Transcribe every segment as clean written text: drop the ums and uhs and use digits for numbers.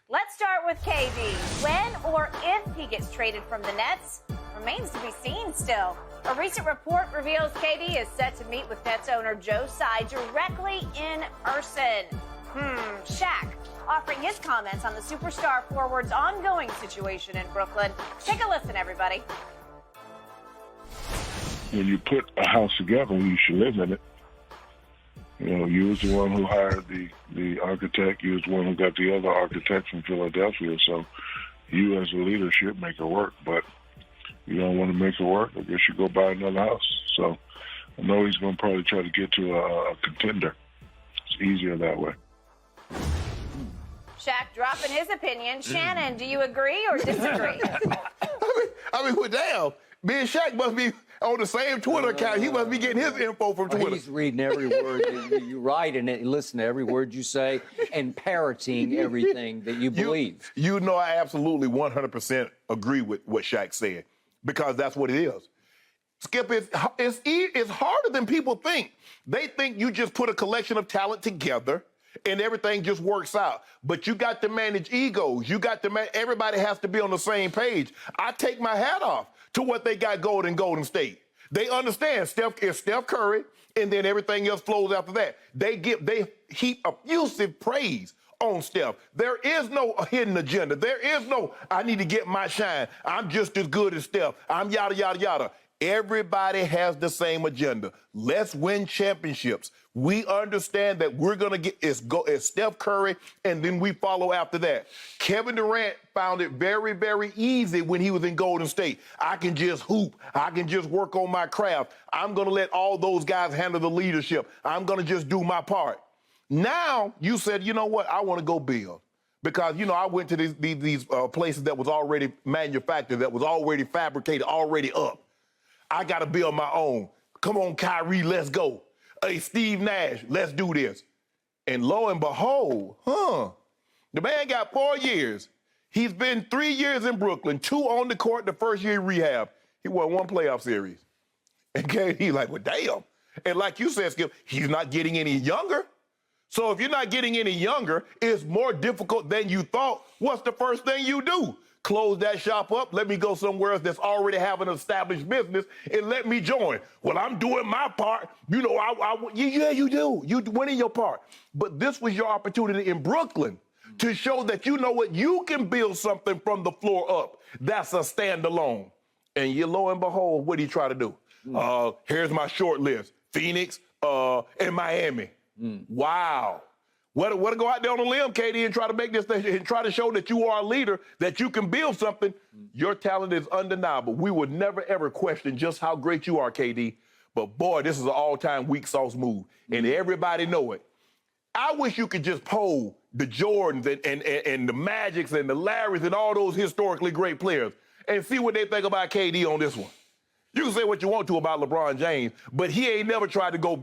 Let's start with KD. When or if he gets traded from the Nets remains to be seen still. A recent report reveals KD is set to meet with Nets owner Joe Tsai directly in person. Shaq offering his comments on the superstar forward's ongoing situation in Brooklyn. Take a listen, everybody. When you put a house together, you should live in it. You know, you was the one who hired the architect. You was the one who got the other architect from Philadelphia. So you as a leader should make it work. But you don't want to make it work, I guess you go buy another house. So I know he's going to probably try to get to a contender. It's easier that way. Shaq dropping his opinion. Shannon, do you agree or disagree? I mean, well, damn. Me and Shaq must be on the same Twitter account. He must be getting his info from Twitter. He's reading every word you write and listen to every word you say and parroting everything that you believe. You know, I absolutely 100% agree with what Shaq said because that's what it is. Skip, it's harder than people think. They think you just put a collection of talent together and everything just works out. But you got to manage egos. You got to everybody has to be on the same page. I take my hat off to what they got going in Golden State. They understand Steph Curry, and then everything else flows after that. They heap effusive praise on Steph. There is no hidden agenda. There is no, I need to get my shine. I'm just as good as Steph. I'm yada, yada, yada. Everybody has the same agenda. Let's win championships. We understand that we're going to get it's Steph Curry, and then we follow after that. Kevin Durant found it very, very easy when he was in Golden State. I can just hoop. I can just work on my craft. I'm going to let all those guys handle the leadership. I'm going to just do my part. Now, you said, you know what, I want to go build. Because, you know, I went to these places that was already manufactured, that was already fabricated, already up. I got to build my own. Come on, Kyrie, let's go. Hey, Steve Nash, let's do this. And lo and behold, the man got 4 years. He's been 3 years in Brooklyn, 2 on the court the first year in rehab. He won 1 playoff series. And he's like, well, damn. And like you said, Skip, he's not getting any younger. So if you're not getting any younger, it's more difficult than you thought. What's the first thing you do? Close that shop up, let me go somewhere else that's already have an established business and let me join. Well, I'm doing my part. You know, yeah, you do. You're winning your part. But this was your opportunity in Brooklyn to show that, you know what, you can build something from the floor up. That's a standalone. And you, lo and behold, what did he try to do? Here's my short list. Phoenix and Miami. Wow. What to go out there on a limb, KD, and try to make this thing and try to show that you are a leader, that you can build something. Your talent is undeniable. We would never, ever question just how great you are, KD. But, boy, this is an all-time weak sauce move, and everybody know it. I wish you could just poll the Jordans and the Magics and the Larrys and all those historically great players and see what they think about KD on this one. You can say what you want to about LeBron James, but he ain't never tried to go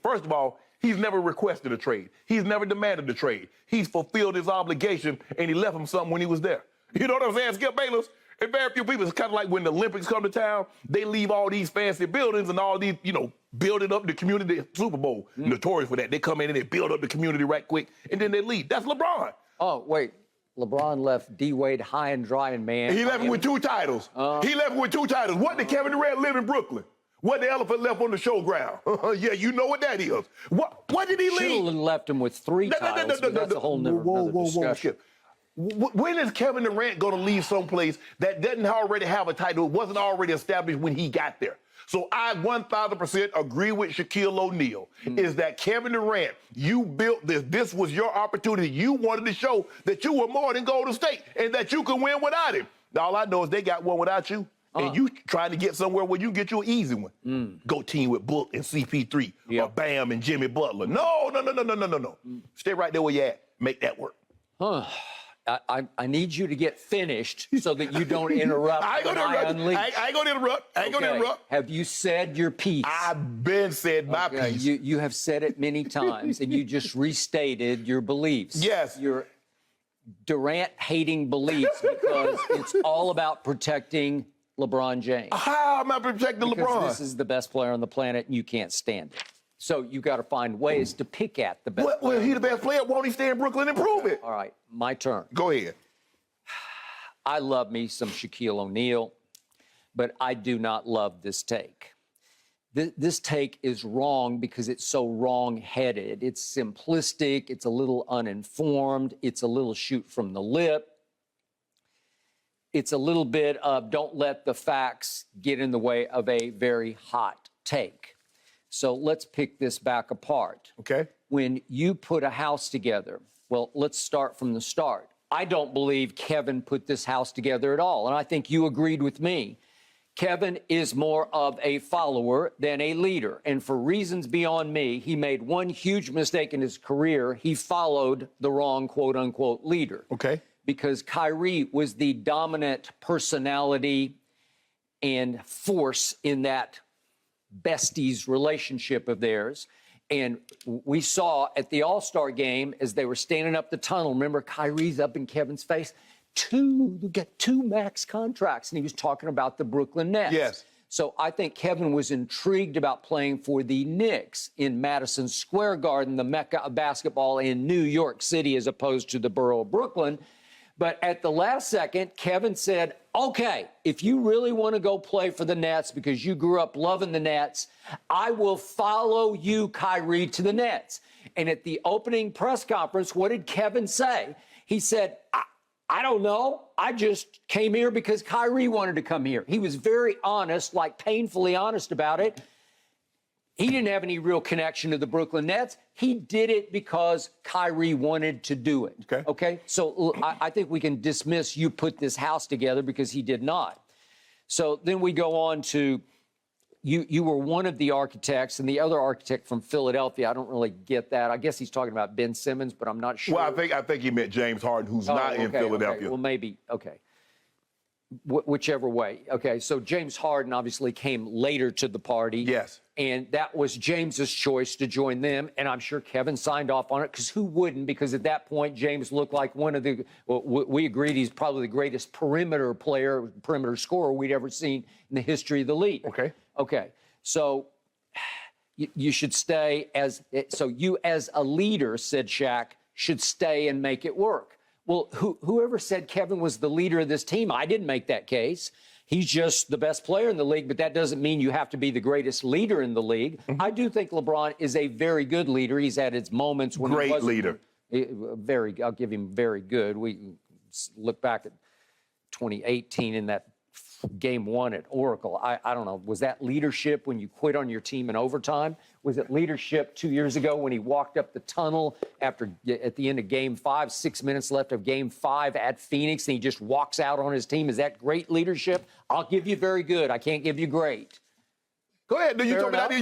first of all, he's never requested a trade. He's never demanded a trade. He's fulfilled his obligation, and he left him something when he was there. You know what I'm saying, Skip Bayless? And very few people, it's kind of like when the Olympics come to town, they leave all these fancy buildings and all these, you know, building up the community. Super Bowl, notorious for that. They come in and they build up the community right quick, and then they leave. That's LeBron. Oh, wait. LeBron left D-Wade high and dry and man. He left him with 2 titles. He left him with 2 titles. What did Kevin Durant live in Brooklyn? What the elephant left on the showground? Yeah, you know what that is. What did he leave? Should have left him with 3 titles, but that's a whole nother discussion. When is Kevin Durant going to leave someplace that doesn't already have a title? It wasn't already established when he got there. So I 1,000% agree with Shaquille O'Neal, is that Kevin Durant, you built this. This was your opportunity. You wanted to show that you were more than Golden State and that you could win without him. Now, all I know is they got one without you. And you trying to get somewhere where you get you an easy one. Go team with Book and CP3 or Bam and Jimmy Butler. No. Stay right there where you at. Make that work. I need you to get finished so that you don't interrupt. I ain't gonna interrupt. Have you said your piece? I've been said my piece. You have said it many times, and you just restated your beliefs. Yes. Your Durant-hating beliefs, because it's all about protecting LeBron James. How am I protecting LeBron? Because this is the best player on the planet, and you can't stand it. So you got to find ways to pick at the best. Well, he's the best player. Won't he stay in Brooklyn and prove it? All right, my turn. Go ahead. I love me some Shaquille O'Neal, but I do not love this take. This take is wrong because it's so wrong-headed. It's simplistic. It's a little uninformed. It's a little shoot from the lip. It's a little bit of don't let the facts get in the way of a very hot take. So let's pick this back apart. Okay. When you put a house together, well, let's start from the start. I don't believe Kevin put this house together at all, and I think you agreed with me. Kevin is more of a follower than a leader, and for reasons beyond me, he made one huge mistake in his career. He followed the wrong quote-unquote leader. Okay. Because Kyrie was the dominant personality and force in that besties relationship of theirs. And we saw at the All-Star game as they were standing up the tunnel, remember Kyrie's up in Kevin's face, you get 2 max contracts. And he was talking about the Brooklyn Nets. Yes. So I think Kevin was intrigued about playing for the Knicks in Madison Square Garden, the mecca of basketball in New York City, as opposed to the borough of Brooklyn. But at the last second, Kevin said, okay, if you really want to go play for the Nets because you grew up loving the Nets, I will follow you, Kyrie, to the Nets. And at the opening press conference, what did Kevin say? He said, I don't know. I just came here because Kyrie wanted to come here. He was very honest, like painfully honest about it. He didn't have any real connection to the Brooklyn Nets. He did it because Kyrie wanted to do it. Okay? So I think we can dismiss you put this house together because he did not. So then we go on to you were one of the architects, and the other architect from Philadelphia, I don't really get that. I guess he's talking about Ben Simmons, but I'm not sure. Well, I think he meant James Harden, who's not in Philadelphia. Okay. Well, maybe. Okay. Whichever way. Okay, so James Harden obviously came later to the party. Yes. And that was James's choice to join them, and I'm sure Kevin signed off on it, because who wouldn't? Because at that point, James looked like one of the, well, we agreed he's probably the greatest perimeter player, perimeter scorer we'd ever seen in the history of the league. Okay. Okay, so you should stay as, so you as a leader, said Shaq, should stay and make it work. Well, whoever said Kevin was the leader of this team, I didn't make that case. He's just the best player in the league, but that doesn't mean you have to be the greatest leader in the league. Mm-hmm. I do think LeBron is a very good leader. He's had his moments when great he wasn't. Leader. I'll give him very good. We look back at 2018 in that game 1 at Oracle. I don't know. Was that leadership when you quit on your team in overtime? Was it leadership 2 years ago when he walked up the tunnel at the end of game 5, 6 minutes left of game 5 at Phoenix, and he just walks out on his team? Is that great leadership? I'll give you very good. I can't give you great. Go ahead. You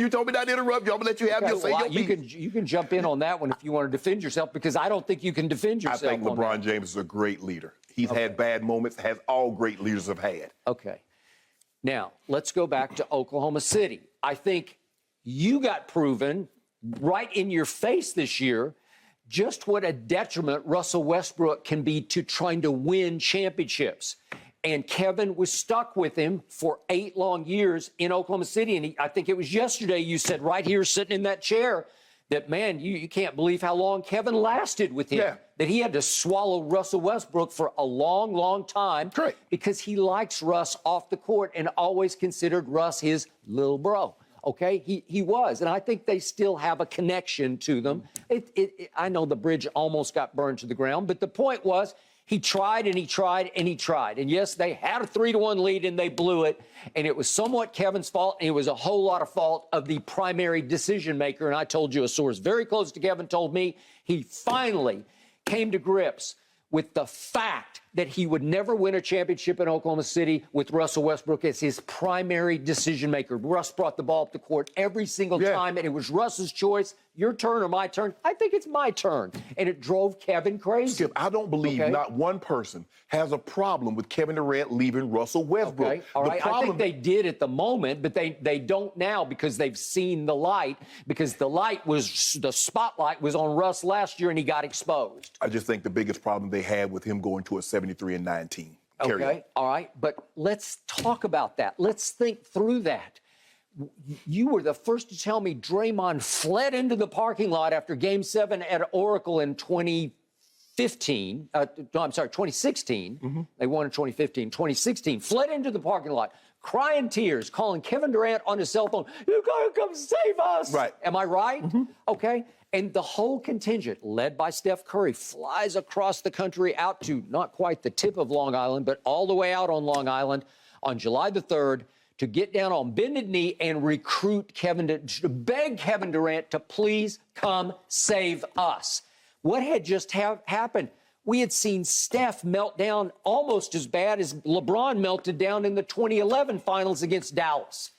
told me not to interrupt you. I'm going to let you have your say. Well, you can jump in on that one if you want to defend yourself, because I don't think you can defend yourself. I think LeBron James is a great leader. He's had bad moments, as all great leaders have had. Okay. Now, let's go back to Oklahoma City. I think you got proven right in your face this year just what a detriment Russell Westbrook can be to trying to win championships. And Kevin was stuck with him for 8 long years in Oklahoma City. And I think it was yesterday you said right here sitting in that chair that, man, you can't believe how long Kevin lasted with him. Yeah. That he had to swallow Russell Westbrook for a long, long time. Correct. Because he likes Russ off the court and always considered Russ his little bro. Okay? He was. And I think they still have a connection to them. I know the bridge almost got burned to the ground, but the point was, he tried and he tried and he tried. And yes, they had a 3-1 lead and they blew it. And it was somewhat Kevin's fault. And it was a whole lot of fault of the primary decision maker. And I told you, a source very close to Kevin told me he finally came to grips with the fact that he would never win a championship in Oklahoma City with Russell Westbrook as his primary decision maker. Russ brought the ball up the court every single time, and it was Russ's choice. Your turn or my turn? I think it's my turn. And it drove Kevin crazy. Skip, I don't believe not one person has a problem with Kevin Durant leaving Russell Westbrook. Okay. All right. I think they did at the moment, but they don't now because they've seen the light, because the spotlight was on Russ last year and he got exposed. I just think the biggest problem they had with him going to a 73-19. Okay. All right. But let's talk about that. Let's think through that. You were the first to tell me Draymond fled into the parking lot after Game 7 at Oracle in 2016. They won in 2015. 2016, fled into the parking lot, crying tears, calling Kevin Durant on his cell phone, "You gotta come save us." Right. Am I right? Okay. And the whole contingent, led by Steph Curry, flies across the country out to not quite the tip of Long Island, but all the way out on Long Island on July the 3rd to get down on bended knee and recruit to beg Kevin Durant to please come save us. What had just happened? We had seen Steph melt down almost as bad as LeBron melted down in the 2011 finals against Dallas.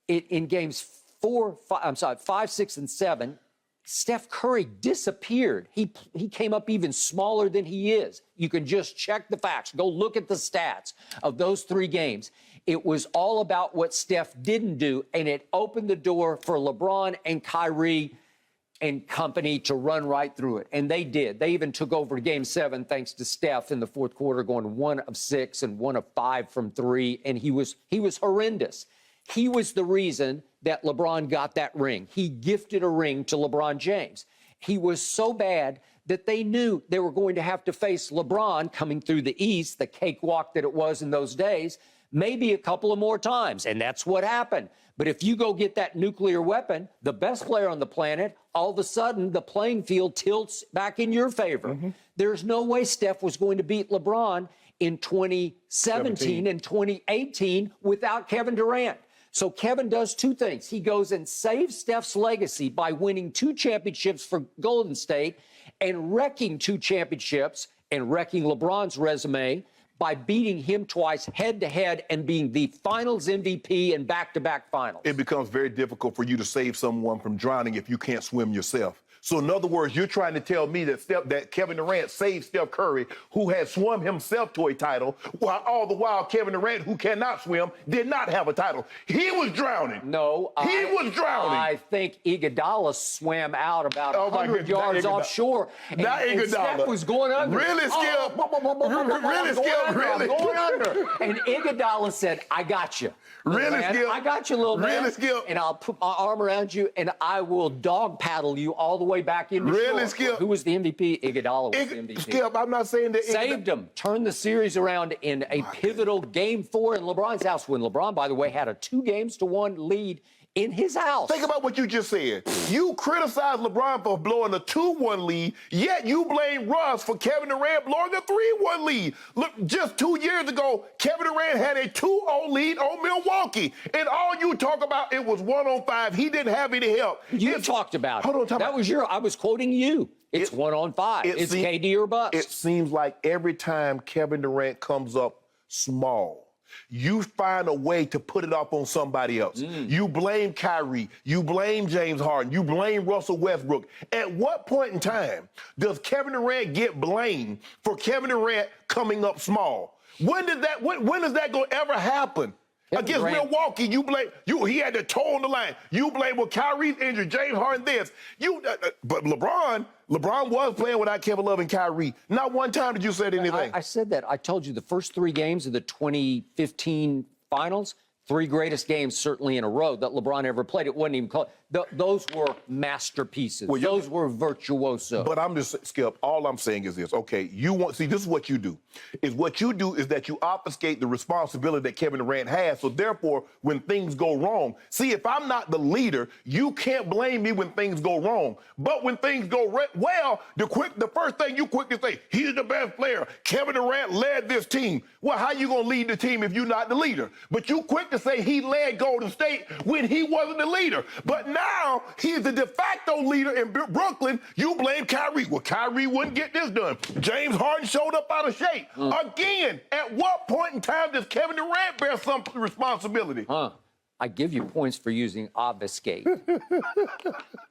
In games 5, 6, and 7, Steph Curry disappeared. He came up even smaller than he is. You can just check the facts. Go look at the stats of those 3 games. It was all about what Steph didn't do, and it opened the door for LeBron and Kyrie and company to run right through it. And they did. They even took over Game 7 thanks to Steph in the fourth quarter, going 1 of 6 and 1 of 5 from 3. And he was horrendous. He was the reason that LeBron got that ring. He gifted a ring to LeBron James. He was so bad that they knew they were going to have to face LeBron coming through the East, the cakewalk that it was in those days, maybe a couple of more times. And that's what happened. But if you go get that nuclear weapon, the best player on the planet, all of a sudden the playing field tilts back in your favor. There's no way Steph was going to beat LeBron in 2017 and 2018 without Kevin Durant. So Kevin does 2 things. He goes and saves Steph's legacy by winning 2 championships for Golden State and wrecking 2 championships and wrecking LeBron's resume by beating him twice head-to-head and being the finals MVP in back-to-back finals. It becomes very difficult for you to save someone from drowning if you can't swim yourself. So in other words, you're trying to tell me that Kevin Durant saved Steph Curry, who had swum himself to a title, while all the while Kevin Durant, who cannot swim, did not have a title. He was drowning. No. He was drowning. I think Iguodala swam out about 100 yards offshore. And Steph was going under. Really, Skip? Really, Skip? Really? I'm going under. And Iguodala said, "I got you. Really, man. Skip? I got you, little man. Really, Skip? And I'll put my arm around you, and I will dog paddle you all the way back into Really, shore." Skip? Who was the MVP? Iguodala was the MVP. Skip, I'm not saying that. Saved him. Turned the series around in a pivotal Game 4 in LeBron's house, when LeBron, by the way, had a 2-1 lead in his house. Think about what you just said. You criticize LeBron for blowing a 2-1 lead, yet you blame Russ for Kevin Durant blowing a 3-1 lead. Look, just 2 years ago, Kevin Durant had a 2-0 lead on Milwaukee, and all you talk about, it was 1-on-5. He didn't have any help. You talked about it. Hold on, that was I was quoting you. It's 1-on-5. It's KD or bust. It seems like every time Kevin Durant comes up small, you find a way to put it off on somebody else. You blame Kyrie. You blame James Harden. You blame Russell Westbrook. At what point in time does Kevin Durant get blamed for Kevin Durant coming up small? When is that going to ever happen? Against Milwaukee, he had the toe on the line. You blame, well, Kyrie's injured, James Harden this. But LeBron was playing without Kevin Love and Kyrie. Not one time did you say anything. I said that. I told you the first 3 games of the 2015 finals, 3 greatest games certainly in a row that LeBron ever played. It wasn't even close. Those were masterpieces. Well, those were virtuoso. But I'm just, Skip, all I'm saying is this. Okay, this is what you do. What you do is that you obfuscate the responsibility that Kevin Durant has. So therefore, when things go wrong, if I'm not the leader, you can't blame me when things go wrong. But when things go well, the first thing you quickly say, he's the best player. Kevin Durant led this team. Well, how you going to lead the team if you're not the leader? But you quick to say he led Golden State when he wasn't the leader. But now he's the de facto leader in Brooklyn. You blame Kyrie. Well, Kyrie wouldn't get this done. James Harden showed up out of shape. Again, at what point in time does Kevin Durant bear some responsibility? I give you points for using obfuscate.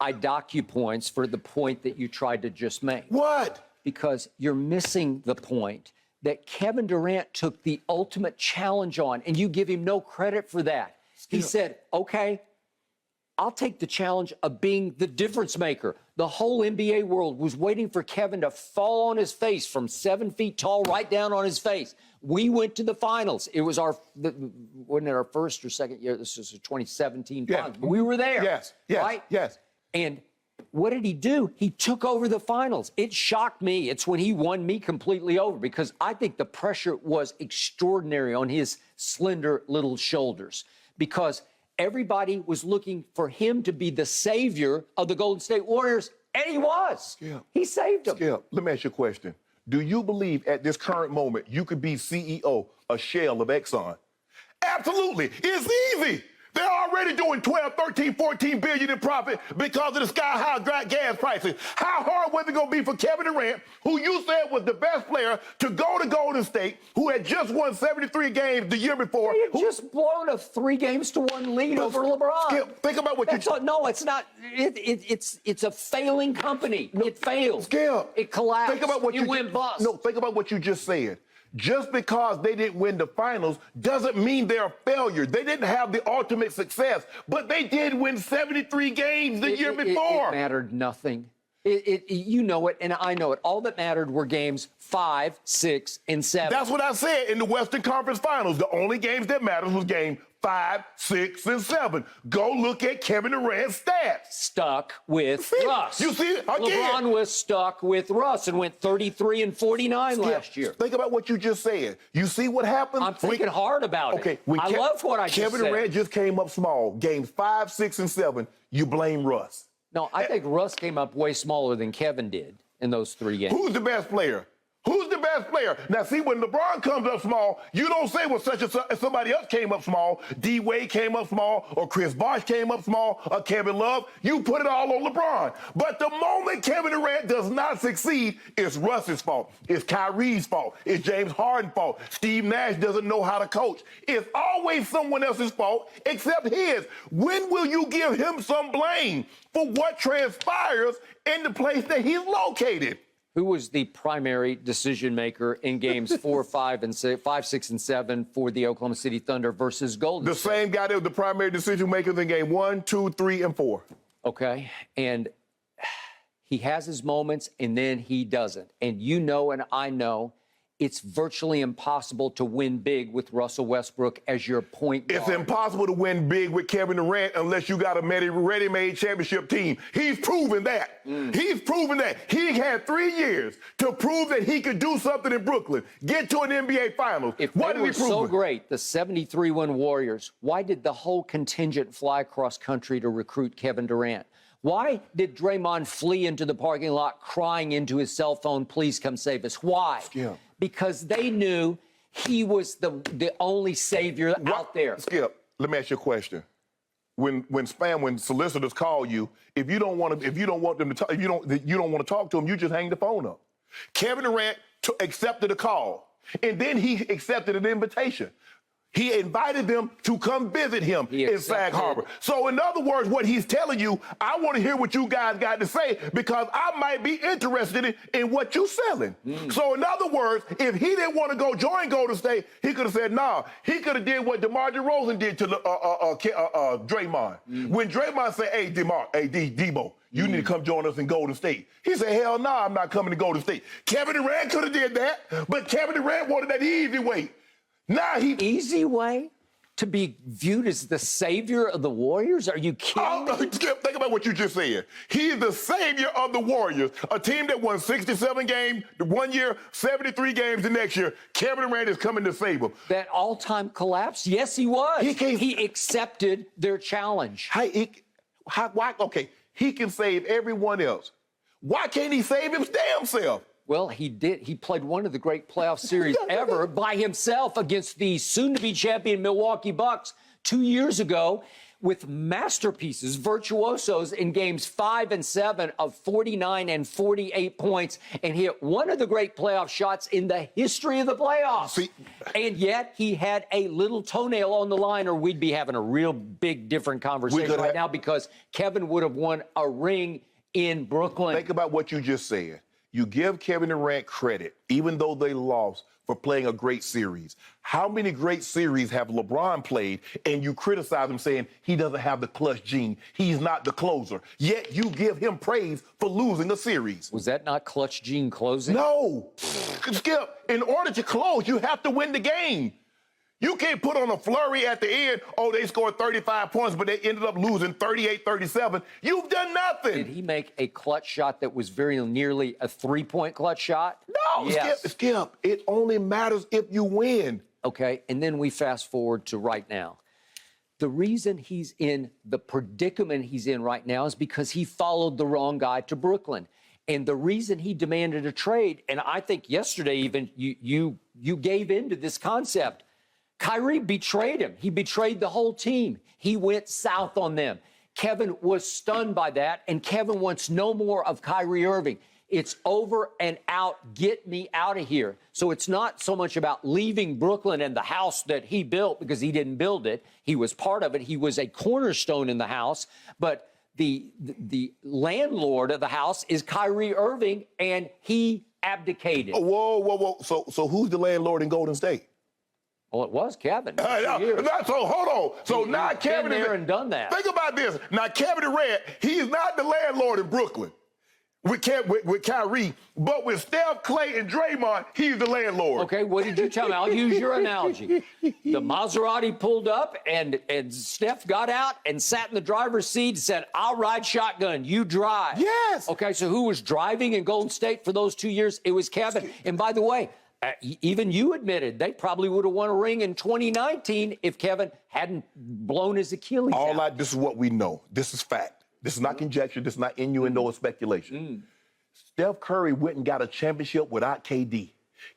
I dock you points for the point that you tried to just make. What? Because you're missing the point that Kevin Durant took the ultimate challenge on, and you give him no credit for that. He said, okay, I'll take the challenge of being the difference maker. The whole NBA world was waiting for Kevin to fall on his face from 7 feet tall, right down on his face. We went to the finals. It was wasn't it our first or second year? This was a 2017 finals. But we were there. Yes, right? yes. And what did he do? He took over the finals. It shocked me. It's when he won me completely over because I think the pressure was extraordinary on his slender little shoulders because everybody was looking for him to be the savior of the Golden State Warriors, and he was. Yeah. He saved them. Skip, let me ask you a question. Do you believe at this current moment you could be CEO, a shell of Exxon? Absolutely. It's easy. They're already doing 12, 13, 14 billion in profit because of the sky-high gas prices. How hard was it going to be for Kevin Durant, who you said was the best player, to go to Golden State, who had just won 73 games the year before? He had just blown a 3-1 lead over LeBron. Skip, think about what No, it's not. It's a failing company. It failed. Skip. It collapsed. Think about what you went bust. No, think about what you just said. Just because they didn't win the finals doesn't mean they're a failure. They didn't have the ultimate success, but they did win 73 games the year before. It mattered nothing. You know it, and I know it. All that mattered were games 5, 6, and 7. That's what I said in the Western Conference Finals. The only games that mattered was game 5, 6, and 7. Go look at Kevin Durant's stats. Stuck with Russ. You see, again. LeBron was stuck with Russ and went 33 and 49 last year. Think about what you just said. You see what happened? I'm thinking hard about it. I love what I just said. Kevin Durant just came up small. Games 5, 6, and 7, you blame Russ. No, I think Russ came up way smaller than Kevin did in those 3 games. Who's the best player? Who's the best player? Now, see, when LeBron comes up small, you don't say, well, somebody else came up small. D-Wade came up small, or Chris Bosh came up small, or Kevin Love. You put it all on LeBron. But the moment Kevin Durant does not succeed, it's Russ's fault. It's Kyrie's fault. It's James Harden's fault. Steve Nash doesn't know how to coach. It's always someone else's fault except his. When will you give him some blame for what transpires in the place that he's located? Who was the primary decision maker in games 4, 5, and 6, and 7 for the Oklahoma City Thunder versus Golden State? The same guy that was the primary decision makers in game 1, 2, 3, and 4. Okay, and he has his moments, and then he doesn't. And you know, and I know, it's virtually impossible to win big with Russell Westbrook as your point guard. It's impossible to win big with Kevin Durant unless you got a ready-made championship team. He's proven that. He's proven that. He had 3 years to prove that he could do something in Brooklyn, get to an NBA Finals. If they were so great, the 73-win Warriors, why did the whole contingent fly across country to recruit Kevin Durant? Why did Draymond flee into the parking lot crying into his cell phone, please come save us? Why? Skip. Because they knew he was the only savior out there. Skip, let me ask you a question. When solicitors call you, if you don't want them to talk, if you don't want to talk to them, you just hang the phone up. Kevin Durant accepted a call, and then he accepted an invitation. He invited them to come visit him in Sag Harbor. So in other words, what he's telling you, I want to hear what you guys got to say because I might be interested in what you're selling. So in other words, if he didn't want to go join Golden State, he could have said, nah. He could have did what DeMar DeRozan did to Draymond. When Draymond said, hey, Debo, you need to come join us in Golden State. He said, hell no, I'm not coming to Golden State. Kevin Durant could have did that, but Kevin Durant wanted that easy way. Easy way to be viewed as the savior of the Warriors? Are you kidding me? Think about what you just said. He's the savior of the Warriors, a team that won 67 games one year, 73 games the next year. Kevin Durant is coming to save them. That all-time collapse? Yes, he was. He accepted their challenge. Okay, he can save everyone else. Why can't he save his damn self? Well, he did. He played one of the great playoff series ever by himself against the soon-to-be champion Milwaukee Bucks 2 years ago with masterpieces, virtuosos in games 5 and 7 of 49 and 48 points and hit one of the great playoff shots in the history of the playoffs. And yet he had a little toenail on the line or we'd be having a real big different conversation right now because Kevin would have won a ring in Brooklyn. Think about what you just said. you give Kevin Durant credit, even though they lost, for playing a great series. How many great series have LeBron played and you criticize him saying he doesn't have the clutch gene, he's not the closer, yet you give him praise for losing a series? Was that not clutch gene closing? No. Skip, in order to close, you have to win the game. You can't put on a flurry at the end, oh, they scored 35 points, but they ended up losing 38-37. You've done nothing. Did he make a clutch shot that was very nearly a three-point clutch shot? No, Yes. Skip, it only matters if you win. Okay, and then we fast forward to right now. The reason he's in the predicament he's in right now is because he followed the wrong guy to Brooklyn. And the reason he demanded a trade, and I think yesterday even you gave into this concept, Kyrie betrayed him. He betrayed the whole team. He went south on them. Kevin was stunned by that, and Kevin wants no more of Kyrie Irving. It's over and out. Get me out of here. So it's not so much about leaving Brooklyn and the house that he built, because he didn't build it. He was part of it. He was a cornerstone in the house. But the landlord of the house is Kyrie Irving, and he abdicated. Whoa. So who's the landlord in Golden State? Well, it was Kevin. So hold on. So now Kevin been there and done that. Think about this. Now Kevin Durant, he's not the landlord in Brooklyn with Kyrie, but with Steph, Clay, and Draymond, he's the landlord. Okay, what did you tell me? I'll use your analogy. The Maserati pulled up, and Steph got out and sat in the driver's seat and said, "I'll ride shotgun, you drive." Yes. Okay, so who was driving in Golden State for those 2 years? It was Kevin. And by the way, even you admitted they probably would have won a ring in 2019 if Kevin hadn't blown his Achilles out. This is what we know. This is fact. This is not conjecture. This is not innuendo or speculation. Steph Curry went and got a championship without KD.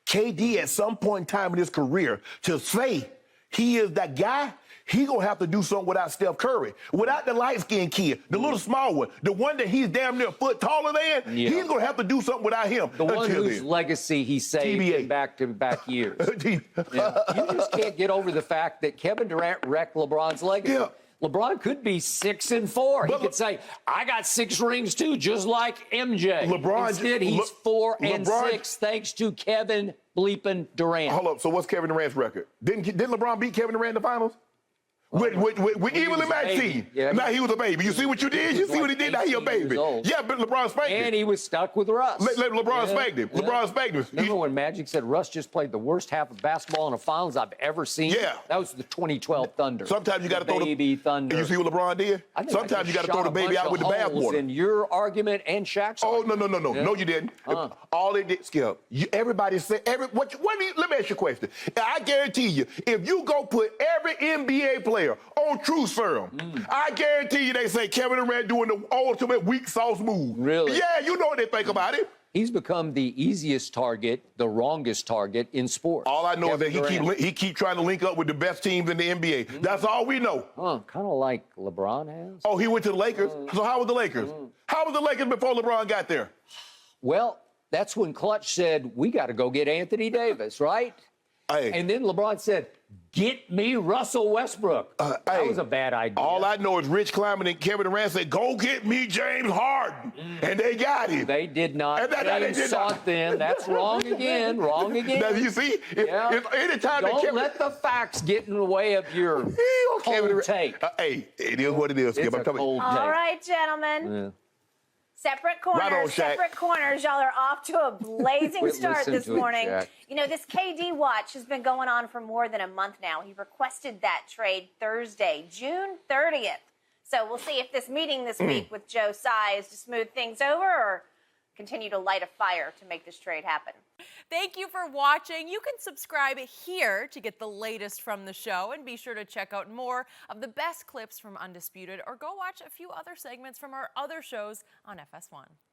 KD, at some point in time in his career, to say he is that guy, he gonna have to do something without Steph Curry. Without the light-skinned kid, the little small one, the one that he's damn near a foot taller than, he's gonna have to do something without him. The one whose legacy he saved in back-to-back years. You just can't get over the fact that Kevin Durant wrecked LeBron's legacy. Yeah. LeBron could be 6-4. He could say, "I got 6 rings too," just like MJ. Instead, he's 4-6 thanks to Kevin bleeping Durant. Hold up. So what's Kevin Durant's record? Didn't LeBron beat Kevin Durant in the finals? With evenly matched team. Yeah, now he was a baby. You see what you did? You see what he did? Now he a baby. Yeah, but LeBron spanked him. And he was stuck with Russ. LeBron spanked him. LeBron spanked him. Remember when Magic said Russ just played the worst half of basketball in the finals I've ever seen? Yeah. That was the 2012 Thunder. Sometimes you got to throw the baby Thunder. You see what LeBron did? Sometimes you got to throw the baby out with the bathwater. In your argument and Shaq's argument. No. No, you didn't. All they did, Skip. Everybody said let me ask you a question. I guarantee you, if you go put every NBA player on True Serum, I guarantee you they say Kevin Durant doing the ultimate weak sauce move. Really? Yeah, you know what they think about it. He's become the easiest target, the wrongest target in sports. All I know is that he keep trying to link up with the best teams in the NBA. That's all we know. Kind of like LeBron has. Oh, he went to the Lakers. So how was the Lakers? How was the Lakers before LeBron got there? Well, that's when Clutch said, "We got to go get Anthony Davis," right? Hey. And then LeBron said, "Get me Russell Westbrook." That was a bad idea. All I know is Rich Kleiman and Kevin Durant said, "Go get me James Harden," and they got him. They did not. James sought them. That's wrong again. Wrong again. Now, you see, anytime don't let the facts get in the way of your cold take. Hey, it is what it is. It's a cold take. All right, gentlemen. Yeah. Separate corners, Right on, Shaq. separate corners. Y'all are off to a blazing start this morning. Shaq. You know, this KD watch has been going on for more than a month now. He requested that trade Thursday, June 30th. So we'll see if this meeting this week with Joe Tsai is to smooth things over or continue to light a fire to make this trade happen. Thank you for watching. You can subscribe here to get the latest from the show, and be sure to check out more of the best clips from Undisputed, or go watch a few other segments from our other shows on FS1.